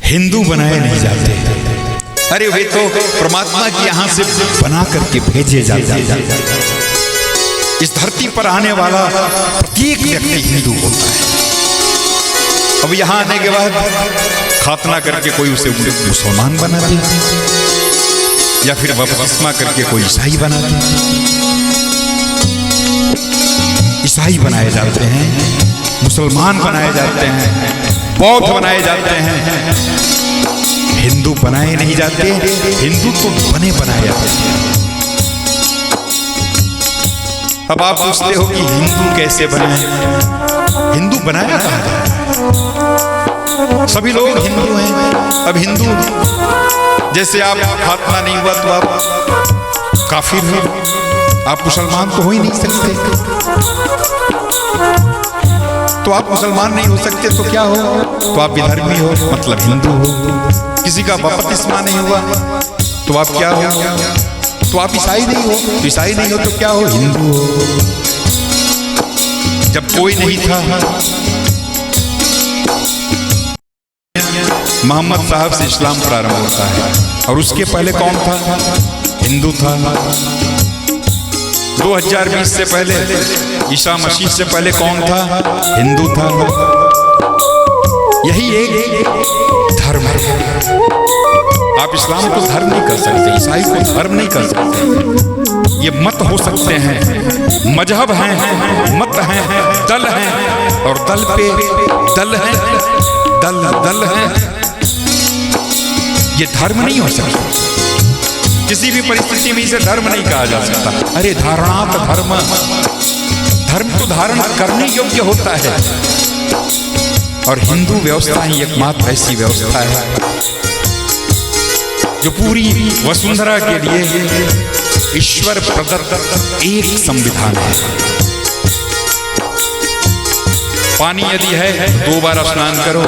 हिंदू बनाए नहीं जाते। अरे वे तो परमात्मा की यहां से बना करके भेजे जाते। इस धरती पर आने वाला प्रत्येक व्यक्ति हिंदू होता है। अब यहां आने के बाद खातना करके कोई उसे मुसलमान बना दे, या फिर बपतिस्मा करके कोई ईसाई बना दे। ईसाई बनाए जाते हैं, मुसलमान बनाए जाते हैं, बौद्ध बनाए जाते हैं, हिंदू बनाए नहीं जाते। हिंदू तो बने बनाए जाते हैं। अब आप पूछते हो कि हिंदू कैसे बने? हिंदू बनाया कहां जाए? सभी लोग हिंदू हैं। अब हिंदू जैसे आप खातना नहीं हुआ तो आप काफिर हो, आप मुसलमान तो हो ही नहीं सकते। तो आप मुसलमान नहीं हो सकते तो क्या हो? तो आप विधर्मी हो, मतलब हिंदू हो। किसी का बपतिस्मा नहीं हुआ तो आप क्या हो? तो आप ईसाई नहीं हो। तो ईसाई नहीं हो तो क्या हो? हिंदू हो। जब कोई नहीं था, मोहम्मद साहब से इस्लाम प्रारंभ होता है, और उसके पहले कौन था? हिंदू था। 2020 से पहले, ईसा मसीह से पहले कौन था? हिंदू था। यही एक धर्म है। आप इस्लाम को धर्म नहीं कर सकते, ईसाई को धर्म नहीं कर सकते। ये मत हो सकते हैं, मजहब हैं, मत हैं, दल हैं, और दल पे दल हैं, दल हैं। ये धर्म नहीं हो सकता। किसी भी परिस्थिति में इसे धर्म नहीं कहा जा सकता। अरे धारणात धर्म, धर्म तो धारण करने योग्य होता है। और हिंदू व्यवस्था ही एकमात्र ऐसी व्यवस्था है जो पूरी वसुंधरा के लिए ईश्वर प्रदत्त एक संविधान है। पानी यदि है 2 बार स्नान करो,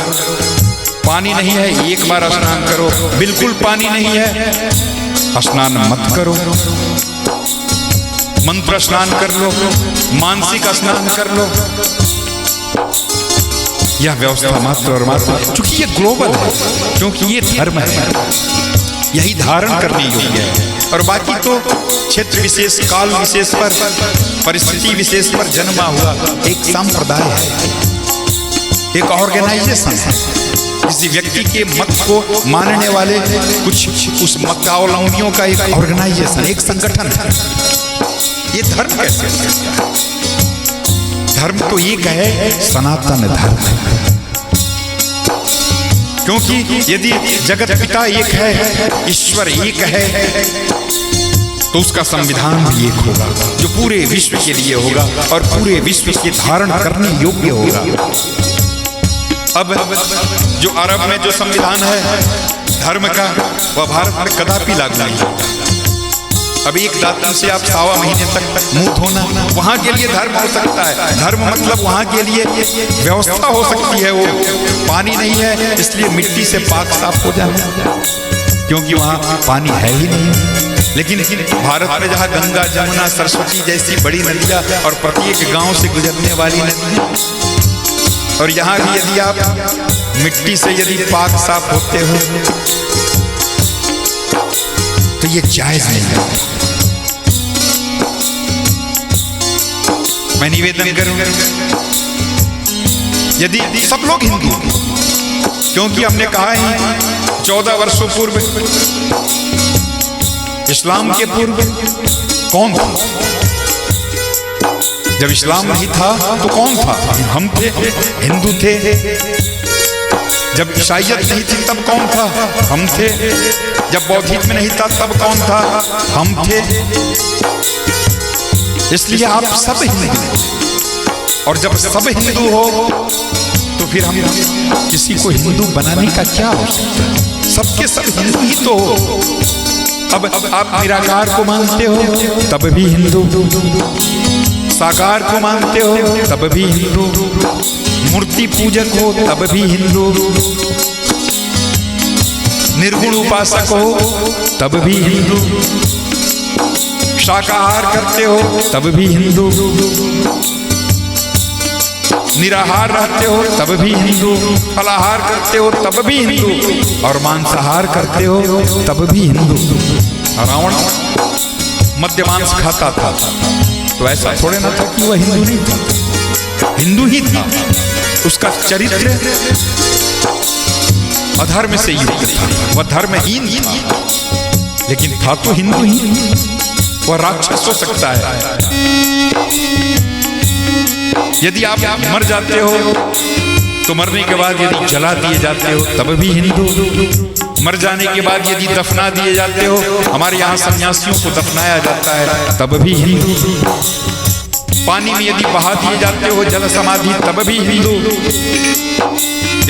पानी नहीं है 1 बार स्नान करो, बिल्कुल पानी नहीं है स्नान मत करो। मंत्र स्नान कर लो, मानसिक स्नान कर लो। यह व्यवस्था मात्र और मात्र, चूंकि ये ग्लोबल है, क्योंकि ये धर्म है, यही धारण करने योग्य है। और बाकी तो क्षेत्र विशेष, काल विशेष पर, परिस्थिति विशेष पर जन्मा हुआ एक संप्रदाय है, एक ऑर्गेनाइजेशन है। किसी व्यक्ति के मत को मानने वाले कुछ उस मतावलंबियों का एक ऑर्गेनाइजेशन, एक संगठन है। ये धर्म कैसे है? धर्म तो एक है, सनातन धर्म है। क्योंकि यदि जगत पिता एक है, ईश्वर एक है, तो उसका संविधान भी एक होगा, जो पूरे विश्व के लिए होगा और पूरे विश्व के धारण करने योग्य होगा। अब जो अरब में जो संविधान है धर्म का, वह भारत में कदापि लागू नहीं होगा। अब एक दातुन से आप 1.25 महीने तक मुंह धोना, वहां के लिए धर्म हो सकता है। धर्म मतलब वहां के लिए व्यवस्था हो सकती है। वो पानी नहीं है इसलिए मिट्टी से पाक साफ हो जाना, क्योंकि वहां पानी है ही नहीं। लेकिन भारत में जहाँ गंगा, जमुना, सरस्वती जैसी बड़ी नदियां और प्रत्येक गांव से गुजरने वाली नदियां, और यहाँ भी यदि आप मिट्टी से यदि पाक साफ होते हो तो ये जायज नहीं है। मैं निवेदन करूंगा, यदि सब लोग हिंदू, क्योंकि हमने कहा ही 14 वर्षों पूर्व, इस्लाम के पूर्व कौन था? जब इस्लाम नहीं था तो कौन था? हम थे, हिंदू थे। जब ईसाईयत नहीं थी तब कौन था? हम थे। जब बौद्धिज्म नहीं था तब कौन था? हम थे। इसलिए आप सब हिंदू, और जब सब हिंदू हो तो फिर हम किसी को हिंदू बनाने का क्या हो सकता है? सबके सब हिंदू ही तो हो। अब आप निराकार को मानते हो तब भी हिंदू, साकार को मानते हो तब भी हिंदू, मूर्ति पूजक हो तब भी हिंदू, निर्गुण उपासक हो तब भी हिंदू, शाकाहार करते हो तब भी हिंदू, निराहार रहते हो तब भी हिंदू, फलाहार करते हो तब भी हिंदू, और मांसाहार करते हो तब भी हिंदू। रावण मद्य मांस खाता था, तो ऐसा थोड़े ना था कि वह हिंदू नहीं था, हिंदू ही था। उसका चरित्र अधर्म से युक्त था, वह धर्महीन था, लेकिन था तो हिंदू ही। वह राक्षस हो सकता है। यदि आप मर जाते हो तो मरने के बाद यदि जला दिए जाते हो तब भी हिंदू, मर जाने के बाद यदि दफना दिए जाते हो, हमारे यहाँ सन्यासियों को दफनाया जाता है, तब भी हिंदू, पानी में यदि बहा दिए जाते हो जल समाधि तब भी हिंदू,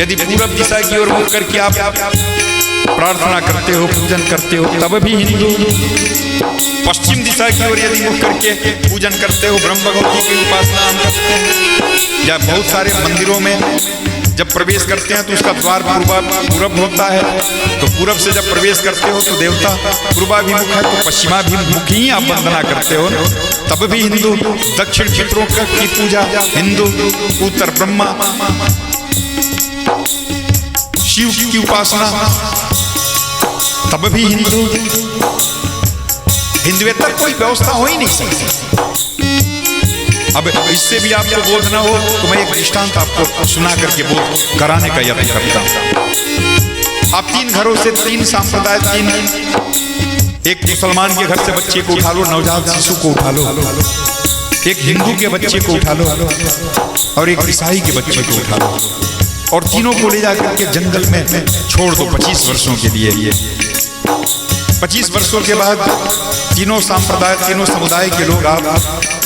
यदि पूरब दिशा की ओर मुख करके आप प्रार्थना करते हो, पूजन करते हो तब भी हिंदू, पश्चिम दिशा की ओर यदि मुख करके पूजन करते हो, ब्रह्म भगवती की उपासना हम करते हैं, या बहुत सारे मंदिरों में जब प्रवेश करते हैं तो उसका द्वार पूरब होता है, तो पूरब से जब प्रवेश करते हो तो देवता पूर्वाभिमुख है, तो पश्चिमाभिमुख ही आप वंदना करते हो, तब भी हिंदू। दक्षिण पितरों की पूजा हिंदू, उत्तर ब्रह्मा शिव की उपासना तब भी हिंदू। हिंदुएतर कोई व्यवस्था हो ही नहीं सकती। अब इससे भी आपको बोध ना हो तो मैं एक दृष्टांत आपको सुना करके बोध कराने का यत्न करता हूं। आप 3 घरों से 3 संप्रदाय, 3, एक मुसलमान के घर से बच्चे को उठा लो, नवजात शिशु को उठा लो, एक हिंदू के बच्चे को उठा लो और एक ईसाई के बच्चे को उठा लो, और तीनों को ले जाकर के जंगल में छोड़ दो 25 वर्षों के लिए। 25 वर्षों के बाद तीनों संप्रदाय, तीनों समुदाय के लोग आप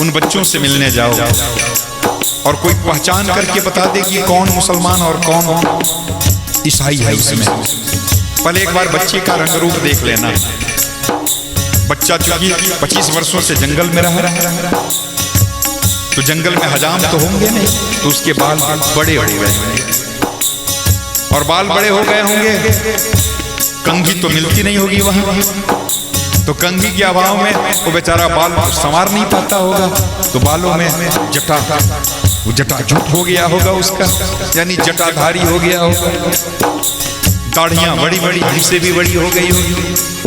उन बच्चों से मिलने जाओ और कोई पहचान करके बता दे कि कौन मुसलमान और कौन ईसाई है उसमें। पहले एक बार बच्चे का रंग रूप देख लेना। बच्चा चूंकि 25 वर्षों से जंगल में रह रहा है तो जंगल में हजाम तो होंगे नहीं, तो उसके बाल बड़े हो गए, और बाल बड़े हो गए होंगे, कंघी तो मिलती नहीं होगी वहां, तो कंघी के अभाव में वो बेचारा बाल संवार नहीं पाता होगा, तो बालों में जटा, वो जटा झूठ हो गया होगा उसका, यानी जटाधारी हो गया होगा। दाढ़ियां बड़ी बड़ी, हमसे भी बड़ी हो गई होगी,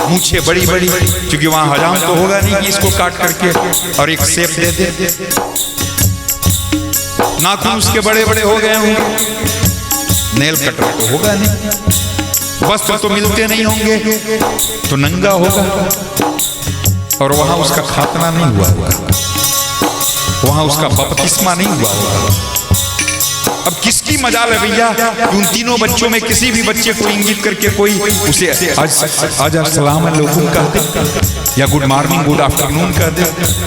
मूछें बड़ी बड़ी, क्योंकि वहां हजाम तो होगा नहीं कि इसको काट करके और एक शेप दे दे। नाखून उसके बड़े बड़े हो गए होंगे, नेल कटर तो होगा नहीं, वस्त्र तो मिलते नहीं होंगे, तो नंगा होगा, और वहां उसका खातना नहीं हुआ होगा, वहां उसका बपतिस्मा नहीं हुआ होगा। अब किसकी मजाल है भैया कि उन तीनों बच्चों में किसी भी बच्चे को इंगित करके कोई उसे आज अस्सलाम वालेकुम कह दे या गुड मॉर्निंग गुड आफ्टरनून कह दे।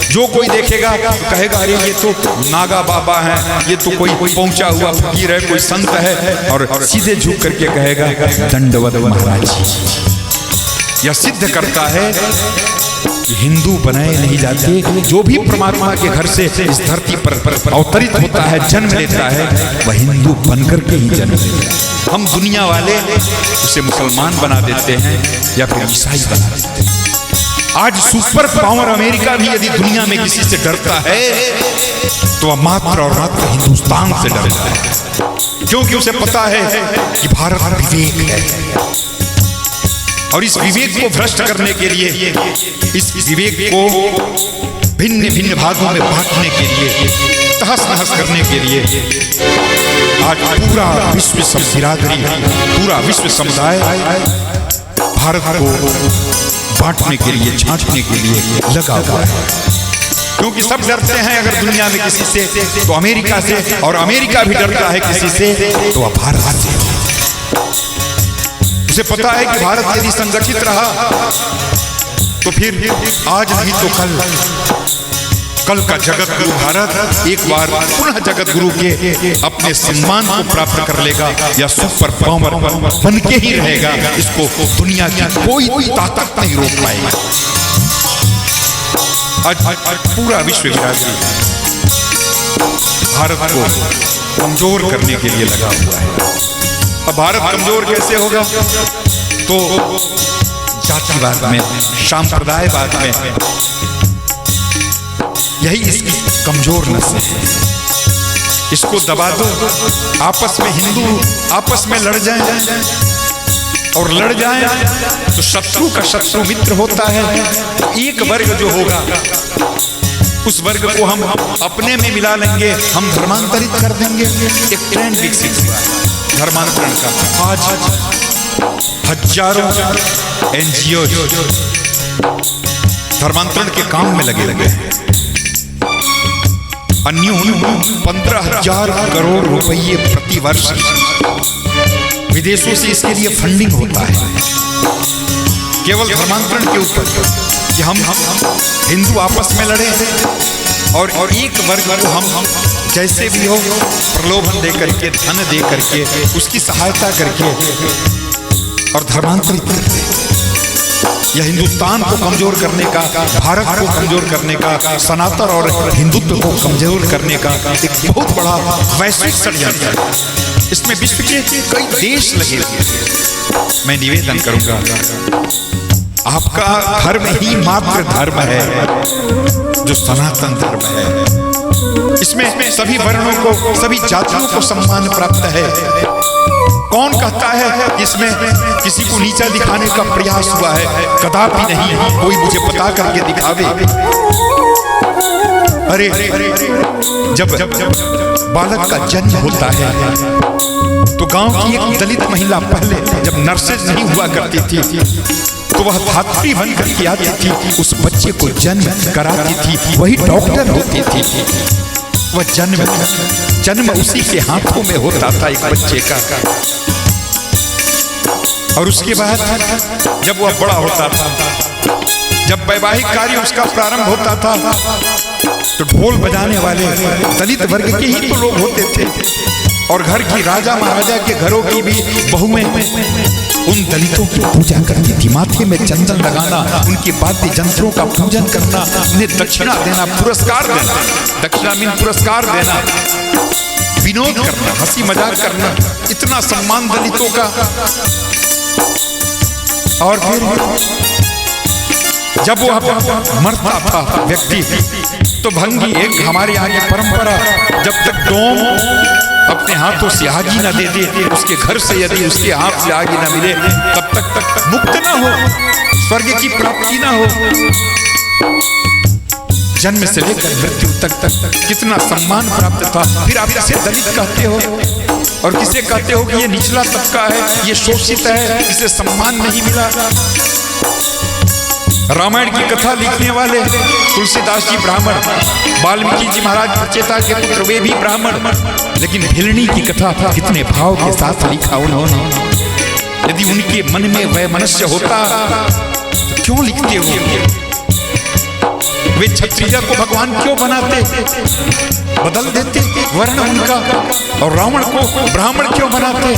जो कोई देखेगा तो कहेगा अरे ये तो नागा बाबा हैं, ये तो कोई पहुंचा हुआ फकीर है, कोई संत है, और सीधे झुक करके कहेगा दंडवत महाराज जी। यह सिद्ध करता है कि हिंदू बनाए नहीं जाते। जो भी परमात्मा के घर से इस धरती पर अवतरित होता है, जन्म लेता है, वह हिंदू बनकर के ही जन्म लेता है। हम दुनिया वाले उसे मुसलमान बना देते हैं या फिर ईसाई बना देते हैं। आज सुपर पावर अमेरिका भी यदि दुनिया में किसी से डरता है तो वह मात्र और मात्र हिंदुस्तान से डरता है, क्योंकि उसे पता है कि भारत विवेक है, और इस विवेक को भ्रष्ट करने के लिए, इस विवेक को भिन्न भिन्न भागों में बांटने के लिए, तहस नहस करने के लिए आज पूरा विश्व सब बिरादरी, पूरा विश्व समुदाय भारत को बांटने के लिए, छांटने के लिए लगा हुआ है। क्योंकि सब डरते हैं अगर दुनिया में किसी से तो अमेरिका से, और अमेरिका भी डरता है किसी से तो वह भारत से। उसे पता है कि भारत यदि संगठित रहा तो फिर आज नहीं तो कल का जगत गुरु भारत एक बार पुनः जगत गुरु के अपने सम्मान को प्राप्त कर लेगा, या सुपर पावर बन के ही रहेगा। इसको दुनिया की कोई ताकत नहीं रोक पाएगी। आज पूरा विश्व विराजी भारत को कमजोर करने के लिए लगा हुआ है। अब भारत कमजोर कैसे होगा? तो जातिवाद में, सांप्रदायवाद में, यही इसकी कमजोर नस है। इसको दबा दो, आपस में हिंदू आपस में लड़ जाएं, और लड़ जाएं तो शत्रु का शत्रु मित्र होता है। तो एक वर्ग जो होगा उस वर्ग को हम अपने में मिला लेंगे, हम धर्मांतरित कर देंगे। एक ट्रेंड विकसित हुआ धर्मांतरण का। आज हजारों एनजीओ धर्मांतरण के काम में लगे हैं। अन्यून 15,000 करोड़ रुपये प्रति वर्ष विदेशों से इसके लिए फंडिंग होता है, केवल धर्मांतरण के ऊपर कि हम हिंदू आपस में लड़े और एक वर्ग को हम जैसे भी हो प्रलोभन दे करके, धन दे करके, उसकी सहायता करके और धर्मांतरित करते। यह हिंदुस्तान को कमजोर करने का, भारत को कमजोर करने का, सनातन और हिंदुत्व को कमजोर करने का एक बहुत बड़ा वैश्विक षड्यंत्र है। इसमें विश्व के कई देश लगे हुए। मैं निवेदन करूंगा, आपका धर्म ही मात्र धर्म है जो सनातन धर्म है। इसमें सभी वर्णों को, सभी जातियों को सम्मान प्राप्त है। कौन कहता है इसमें किसी को नीचा दिखाने का प्रयास हुआ है? कदापि नहीं। कोई मुझे पता करके दिखावे। अरे जब बालक का जन्म होता है तो गांव की एक दलित महिला पहले जब नर्सेज नहीं हुआ करती थी तो वह धात्री बन करके आती थी, उस बच्चे को जन्म कराती थी, वही डॉक्टर होती थी। वह जन्म उसी के हाथों में होता था एक बच्चे का। और उसके बाद जब वह बड़ा होता था, जब वैवाहिक कार्य उसका प्रारंभ होता था तो ढोल बजाने वाले दलित वर्ग के ही तो लोग होते थे। और घर की राजा महाराजा के घरों की भी बहुएं उन दलितों की पूजा करती थी। माथे में चंदन लगाना, उनके वाद्य यंत्रों का पूजन करना, उन्हें दक्षिणा देना, पुरस्कार देना, दक्षिणा मीन पुरस्कार देना, विनोद करना, हंसी मजाक करना, इतना सम्मान दलितों का। और फिर जब वह मरता था व्यक्ति तो भंगी, एक हमारे यहाँ की परंपरा, जब तक डोम अपने हाथों से आगी न दे दे, उसके घर से यदि उसके हाथ से आगी न मिले तब तक मुक्त न हो, स्वर्ग की प्राप्ति न हो। जन्म से लेकर मृत्यु तक कितना सम्मान प्राप्त था। फिर आप इसे दलित कहते हो और किसे कहते हो कि ये निचला तबका है, ये शोषित है, इसे सम्मान नहीं मिला। रामायण की कथा लिखने वाले तुलसीदास जी ब्राह्मण, वाल्मीकि जी महाराज प्रचेता के पुत्र वे भी ब्राह्मण, लेकिन भिलनी की कथा कितने भाव के साथ लिखा उन्होंने। यदि उनके मन में वह मनुष्य होता तो क्यों लिखते हो? वे क्षत्रिय को भगवान क्यों बनाते, बदल देते वर्ण उनका, और रावण को ब्राह्मण क्यों बनाते?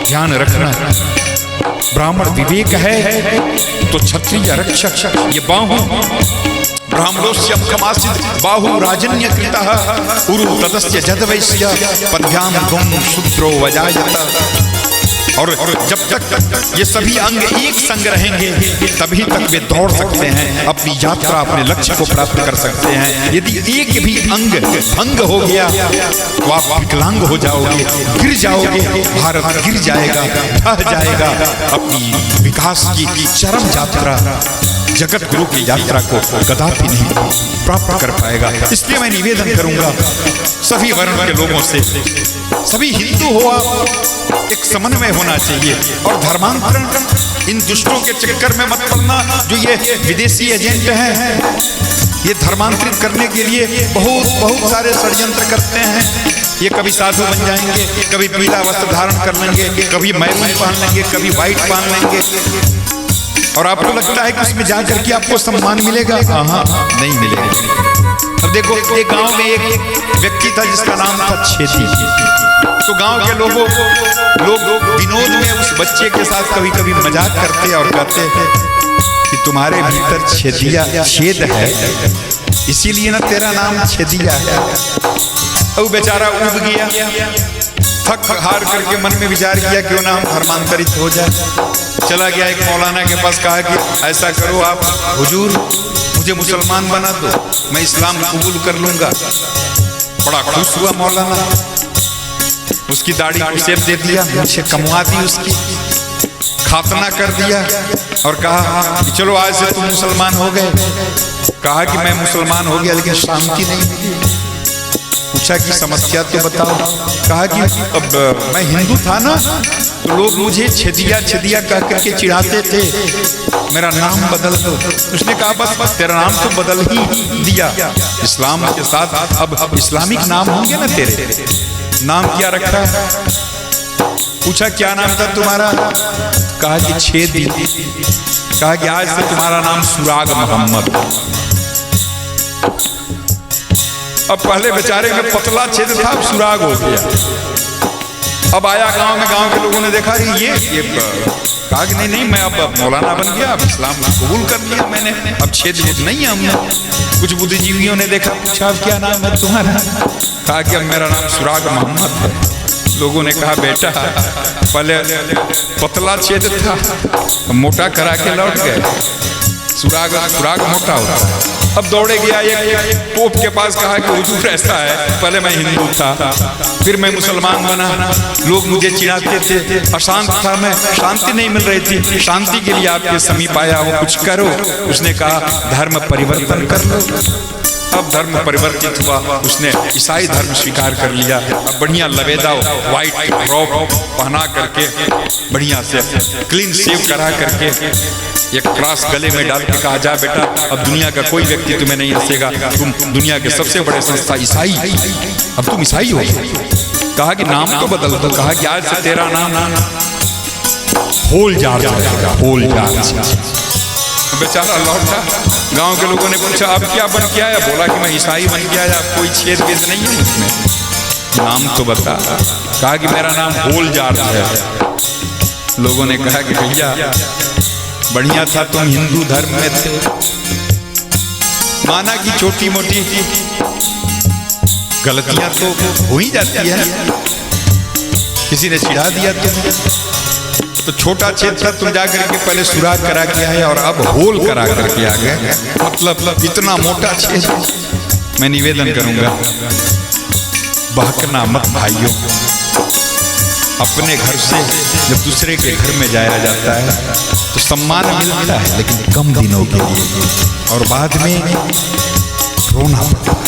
ध्यान रखना, ब्राह्मण विवेक है तो क्षत्रिय रक्षक। ये बाहु ब्राह्मणोस्य मुखमासीत् बाहु राजन्य कृतः उरु तदस्य जदवैश्य पद्भ्याम गौम शूद्रो वजायत। और जब तक ये सभी अंग एक संग रहेंगे तभी तक वे दौड़ सकते हैं, अपनी यात्रा, अपने लक्ष्य को प्राप्त कर सकते हैं। यदि एक भी अंग भंग हो गया तो आप विकलांग हो जाओगे, गिर जाओगे, भारत गिर जाएगा, ढह जाएगा। अपनी विकास की चरम यात्रा, जगत गुरु की यात्रा को कदापि नहीं प्राप्त कर पाएगा। इसलिए मैं निवेदन करूंगा सभी वर्ण के लोगों से, सभी हिंदू हो आप, एक समन्वय होना चाहिए। और धर्मांतरण, इन दुष्टों के चक्कर में मत पड़ना जो ये विदेशी एजेंट हैं। ये धर्मांतरित करने के लिए बहुत सारे षड्यंत्र करते हैं। ये कभी साधु बन जाएंगे, कभी पीला वस्त्र धारण कर लेंगे, कभी मैरून पहन लेंगे, कभी व्हाइट पहन लेंगे, और आपको लगता है कि उसमें जाकर के आपको सम्मान मिलेगा। हाँ, नहीं मिलेगा। अब देखो, एक गांव में एक व्यक्ति था जिसका नाम था छेदी। तो गांव के लोग विनोद में उस बच्चे के साथ कभी कभी मजाक करते और कहते कि तुम्हारे भीतर छेद है, इसीलिए ना तेरा नाम छेदिया है। अब बेचारा उब गया, थक हार करके मन में विचार किया क्यों ना हम धर्मांतरित हो जाए। चला गया एक मौलाना के पास, कहा कि ऐसा करो आप हुजूर, मुझे मुसलमान बना दो, मैं इस्लाम कबूल कर लूंगा। बड़ा खुश हुआ मौलाना, उसकी दाढ़ी को शेप दे दिया, मुझे कमवा दी, उसकी खातना कर दिया और कहा कि चलो आज से तुम मुसलमान हो गए। कहा कि मैं मुसलमान हो गया, लेकिन शांति नहीं मिली। पूछा कि समस्या तो बताओ। कहा कि अब मैं हिंदू था ना, तो लोग मुझे छेदिया छेदिया कह करके चिढ़ाते थे, मेरा नाम बदल दो। उसने कहा बस तेरा नाम तो बदल ही दिया, इस्लाम के साथ अब इस्लामिक नाम होंगे ना तेरे। नाम क्या रखा है? पूछा क्या नाम था तुम्हारा? कहा कि छेदी। कहा कि आज से तुम्हारा नाम सुराग मोहम्मद। अब पहले बेचारे में पतला छेद था, अब सुराग हो गया। अब आया गांव में, गांव के लोगों ने देखा ये कहा कि नहीं मैं अब मौलाना बन गया, अब इस्लाम कबूल कर लिया मैंने, अब छेद नहीं है हमने। कुछ बुद्धिजीवियों ने देखा, पूछा अब क्या नाम है तुम्हारा? कहा कि अब मेरा नाम सुराग मोहम्मद है। लोगों ने कहा बेटा पहले पतला छेद था, मोटा करा के लौट गए। सुराग मोटा होता है। अब दौड़े गया एक पोप के पास, कहा कि हुजूर ऐसा है, पहले मैं हिंदू था, फिर मैं मुसलमान बना, लोग मुझे चिढ़ाते थे, अशांत था मैं, शांति नहीं मिल रही थी, शांति के लिए आपके समीप आया हूँ, कुछ करो। उसने कहा धर्म परिवर्तन कर लो। अब धर्म परिवर्तित हुआ, उसने ईसाई धर्म स्वीकार कर लिया। अब बढ़िया लबेदा व्हाइट रॉब पहना करके, बढ़िया से क्लीन शेव करा करके, एक क्रॉस गले में डाल के कहा जा बेटा अब दुनिया का कोई व्यक्ति तुम्हें नहीं हंसेगा, तुम दुनिया के सबसे बड़े संस्था ईसाई, अब तुम ईसाई हो। कहा कि नाम तो बदल दो। कहा कि आज से तेरा नाम होल जॉर्ज रहेगा, होल जॉर्ज। बेचारा लौटा, गांव के लोगों ने पूछा अब क्या बन के आया? बोला कि मैं ईसाई बन के आया, कोई छेद वेद नहीं है उसमें, नाम तो बता। कहा कि मेरा नाम होल जॉर्ज है। लोगों ने कहा कि भैया बढ़िया था, तुम हिंदू धर्म में थे, माना कि छोटी मोटी गलतियां तो हो ही जाती है, किसी ने चिढ़ा दिया तो छोटा छेद था, तुम जाकर के पहले सुराग करा के आए और अब होल करा करके आ गए, मतलब इतना मोटा छेद। मैं निवेदन करूंगा बहकना मत भाइयों। अपने घर से जब दूसरे के घर में जाया जाता है तो सम्मान मिलता है, लेकिन कम दिनों के लिए, और बाद में रोना पड़ता है।